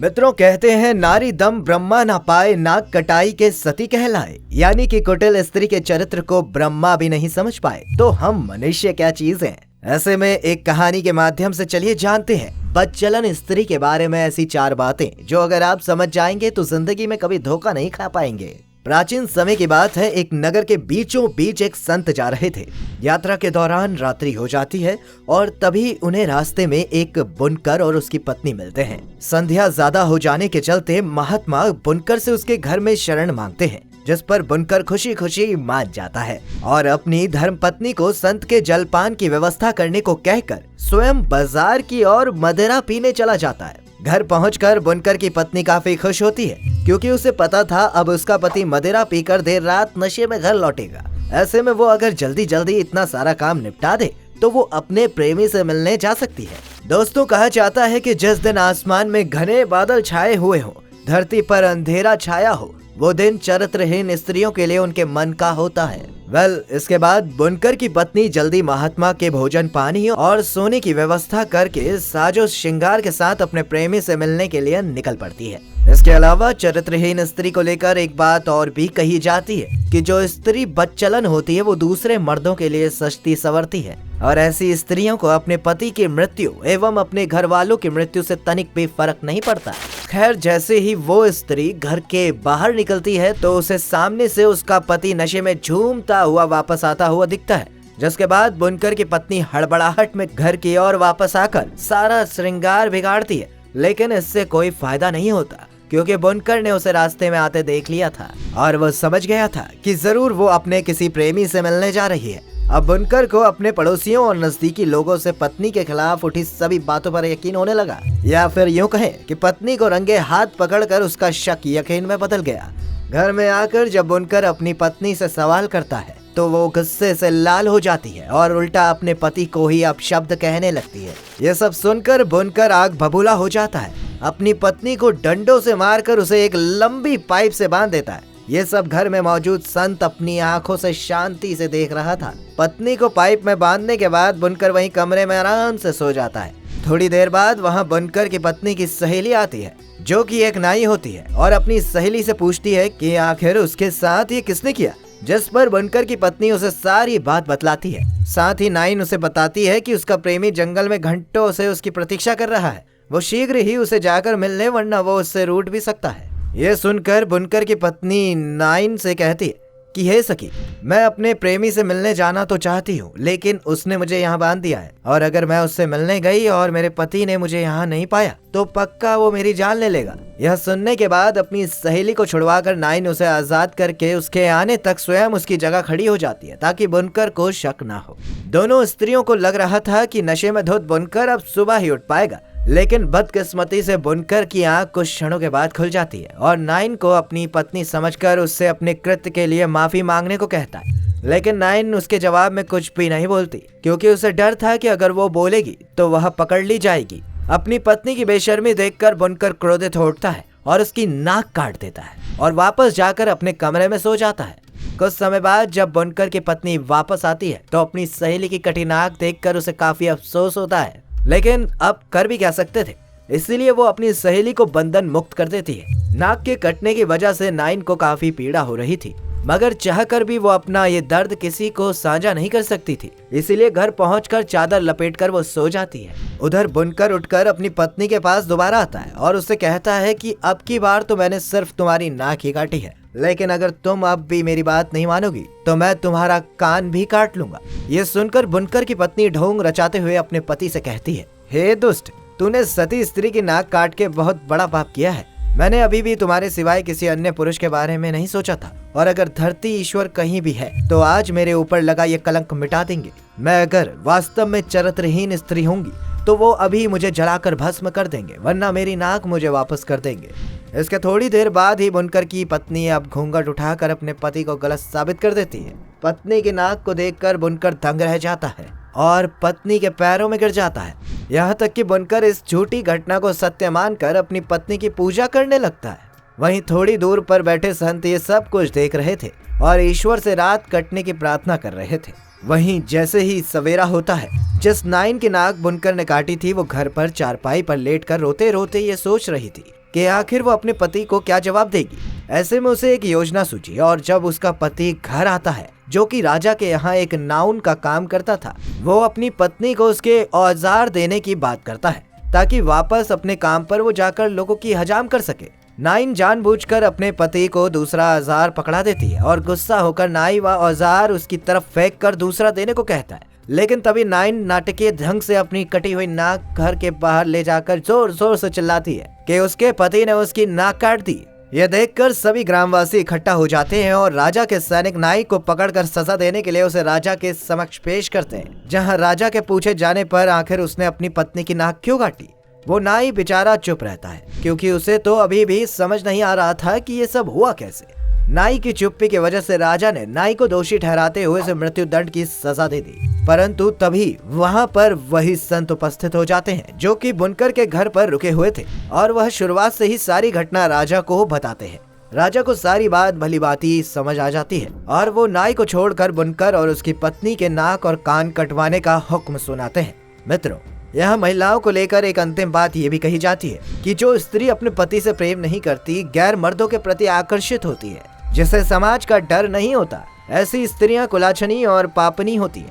मित्रों, कहते हैं नारी दम ब्रह्मा ना पाए, नाक कटाई के सती कहलाए। यानी कि कुटिल स्त्री के चरित्र को ब्रह्मा भी नहीं समझ पाए तो हम मनुष्य क्या चीज हैं। ऐसे में एक कहानी के माध्यम से चलिए जानते हैं बदचलन स्त्री के बारे में ऐसी 4 बातें जो अगर आप समझ जाएंगे तो जिंदगी में कभी धोखा नहीं खा पाएंगे। प्राचीन समय की बात है, एक नगर के बीचों बीच एक संत जा रहे थे। यात्रा के दौरान रात्रि हो जाती है और तभी उन्हें रास्ते में एक बुनकर और उसकी पत्नी मिलते हैं। संध्या ज्यादा हो जाने के चलते महात्मा बुनकर से उसके घर में शरण मांगते हैं, जिस पर बुनकर खुशी खुशी मान जाता है और अपनी धर्म पत्नी को संत के जलपान की व्यवस्था करने को कहकर स्वयं बाजार की ओर मदिरा पीने चला जाता है। घर पहुंचकर बुनकर की पत्नी काफी खुश होती है, क्योंकि उसे पता था अब उसका पति मदिरा पीकर देर रात नशे में घर लौटेगा। ऐसे में वो अगर जल्दी जल्दी इतना सारा काम निपटा दे तो वो अपने प्रेमी से मिलने जा सकती है। दोस्तों, कहा जाता है कि जिस दिन आसमान में घने बादल छाए हुए हो, धरती पर अंधेरा छाया हो, वो दिन चरित्रहीन स्त्रियों के लिए उनके मन का होता है। इसके बाद बुनकर की पत्नी जल्दी महात्मा के भोजन पानी और सोने की व्यवस्था करके साजो श्रृंगार के साथ अपने प्रेमी से मिलने के लिए निकल पड़ती है। इसके अलावा चरित्रहीन स्त्री को लेकर एक बात और भी कही जाती है कि जो स्त्री बदचलन होती है वो दूसरे मर्दों के लिए सजती संवरती है और ऐसी स्त्रियों को अपने पति की मृत्यु एवं अपने घर वालों की मृत्यु से तनिक भी फर्क नहीं पड़ता। खैर, जैसे ही वो स्त्री घर के बाहर निकलती है तो उसे सामने से उसका पति नशे में झूमता हुआ वापस आता हुआ दिखता है, जिसके बाद बुनकर की पत्नी हड़बड़ाहट में घर की ओर वापस आकर सारा श्रृंगार बिगाड़ती है। लेकिन इससे कोई फायदा नहीं होता, क्योंकि बुनकर ने उसे रास्ते में आते देख लिया था और वो समझ गया था कि जरूर वो अपने किसी प्रेमी से मिलने जा रही है। अब बुनकर को अपने पड़ोसियों और नजदीकी लोगों से पत्नी के खिलाफ उठी सभी बातों पर यकीन होने लगा, या फिर यूं कहें कि पत्नी को रंगे हाथ पकड़कर उसका शक यकीन में बदल गया। घर में आकर जब बुनकर अपनी पत्नी से सवाल करता है तो वो गुस्से से लाल हो जाती है और उल्टा अपने पति को ही अपशब्द कहने लगती है। ये सब सुनकर बुनकर आग बबूला हो जाता है, अपनी पत्नी को डंडों से मारकर उसे एक लंबी पाइप से बांध देता है। ये सब घर में मौजूद संत अपनी आंखों से शांति से देख रहा था। पत्नी को पाइप में बांधने के बाद बुनकर वहीं कमरे में आराम से सो जाता है। थोड़ी देर बाद वहां बुनकर की पत्नी की सहेली आती है, जो कि एक नाई होती है, और अपनी सहेली से पूछती है कि आखिर उसके साथ ये किसने किया, जिस पर बुनकर की पत्नी उसे सारी बात बतलाती है। साथ ही नाइन उसे बताती है कि उसका प्रेमी जंगल में घंटों से उसकी प्रतीक्षा कर रहा है, वो शीघ्र ही उसे जाकर मिलने, वरना वो उससे रूठ भी सकता है। ये सुनकर बुनकर की पत्नी नाइन से कहती है कि हे सखी, मैं अपने प्रेमी से मिलने जाना तो चाहती हूँ, लेकिन उसने मुझे यहाँ बांध दिया है और अगर मैं उससे मिलने गई और मेरे पति ने मुझे यहाँ नहीं पाया तो पक्का वो मेरी जान ले लेगा। यह सुनने के बाद अपनी सहेली को छुड़वाकर नाइन उसे आजाद करके उसके आने तक स्वयं उसकी जगह खड़ी हो जाती है, ताकि बुनकर को शक ना हो। दोनों स्त्रियों को लग रहा था कि नशे में धुत बुनकर अब सुबह ही उठ पाएगा, लेकिन बदकिस्मती से बुनकर की आंख कुछ क्षणों के बाद खुल जाती है और नाइन को अपनी पत्नी समझकर उससे अपने कृत्य के लिए माफी मांगने को कहता है। लेकिन नाइन उसके जवाब में कुछ भी नहीं बोलती, क्योंकि उसे डर था कि अगर वो बोलेगी तो वह पकड़ ली जाएगी। अपनी पत्नी की बेशर्मी देखकर बुनकर क्रोधित हो उठता है और उसकी नाक काट देता है और वापस जाकर अपने कमरे में सो जाता है। कुछ समय बाद जब बुनकर की पत्नी वापस आती है तो अपनी सहेली की कटी नाक देखकर उसे काफी अफसोस होता है, लेकिन अब कर भी क्या सकते थे, इसलिए वो अपनी सहेली को बंधन मुक्त कर देती है। नाक के कटने की वजह से नाइन को काफी पीड़ा हो रही थी, मगर चाहकर भी वो अपना ये दर्द किसी को साझा नहीं कर सकती थी, इसीलिए घर पहुंचकर चादर लपेटकर वो सो जाती है। उधर बुनकर उठकर अपनी पत्नी के पास दोबारा आता है और उससे कहता है कि अब की बार तो मैंने सिर्फ तुम्हारी नाक ही काटी है, लेकिन अगर तुम अब भी मेरी बात नहीं मानोगी तो मैं तुम्हारा कान भी काट लूंगा। ये सुनकर बुनकर की पत्नी ढोंग रचाते हुए अपने पति से कहती है, हे दुष्ट, तूने सती स्त्री की नाक काट के बहुत बड़ा पाप किया है। मैंने अभी भी तुम्हारे सिवाय किसी अन्य पुरुष के बारे में नहीं सोचा था, और अगर धरती ईश्वर कहीं भी है तो आज मेरे ऊपर लगा ये कलंक मिटा देंगे। मैं अगर वास्तव में चरित्रहीन स्त्री होंगी तो वो अभी मुझे जलाकर भस्म कर देंगे, वरना मेरी नाक मुझे वापस कर देंगे। इसके थोड़ी देर बाद ही बुनकर की पत्नी अब घूंघट उठाकर अपने पति को गलत साबित कर देती है। पत्नी की नाक को देखकर बुनकर दंग रह जाता है और पत्नी के पैरों में गिर जाता है। यहाँ तक कि बुनकर इस झूठी घटना को सत्य मानकर अपनी पत्नी की पूजा करने लगता है। वहीं थोड़ी दूर पर बैठे संत ये सब कुछ देख रहे थे और ईश्वर से रात कटने की प्रार्थना कर रहे थे। वहीं जैसे ही सवेरा होता है, जिस नाइन की नाक बुनकर ने काटी थी वो घर पर चारपाई पर लेटकर रोते रोते ये सोच रही थी कि आखिर वो अपने पति को क्या जवाब देगी। ऐसे में उसे एक योजना सूझी और जब उसका पति घर आता है, जो कि राजा के यहाँ एक नाउन का काम करता था, वो अपनी पत्नी को उसके औजार देने की बात करता है ताकि वापस अपने काम पर वो जाकर लोगों की हजाम कर सके। नाइन जानबूझकर अपने पति को दूसरा औजार पकड़ा देती है और गुस्सा होकर नाई व औजार उसकी तरफ फेंक कर दूसरा देने को कहता है। लेकिन तभी नाइन नाटकीय ढंग से अपनी कटी हुई नाक घर के बाहर ले जाकर जोर जोर से चिल्लाती है कि उसके पति ने उसकी नाक काट दी। यह देखकर सभी ग्रामवासी इकट्ठा हो जाते हैं और राजा के सैनिक नाई को पकड़कर सजा देने के लिए उसे राजा के समक्ष पेश करते हैं, जहां राजा के पूछे जाने पर आखिर उसने अपनी पत्नी की नाक क्यों काटी। वो नाई बेचारा चुप रहता है क्योंकि उसे तो अभी भी समझ नहीं आ रहा था कि ये सब हुआ कैसे। नाई की चुप्पी की वजह से राजा ने नाई को दोषी ठहराते हुए उसे मृत्यु दंड की सजा दे दी। परंतु तभी वहां पर वही संत उपस्थित हो जाते हैं जो कि बुनकर के घर पर रुके हुए थे और वह शुरुआत से ही सारी घटना राजा को बताते हैं। राजा को सारी बात भली भांति समझ आ जाती है और वो नाई को छोड़कर बुनकर और उसकी पत्नी के नाक और कान कटवाने का हुक्म सुनाते हैं। मित्रों, यह महिलाओं को लेकर एक अंतिम बात ये भी कही जाती है कि जो स्त्री अपने पति से प्रेम नहीं करती, गैर मर्दों के प्रति आकर्षित होती है, जिसे समाज का डर नहीं होता, ऐसी स्त्रियां कुलाछनी और पापनी होती है।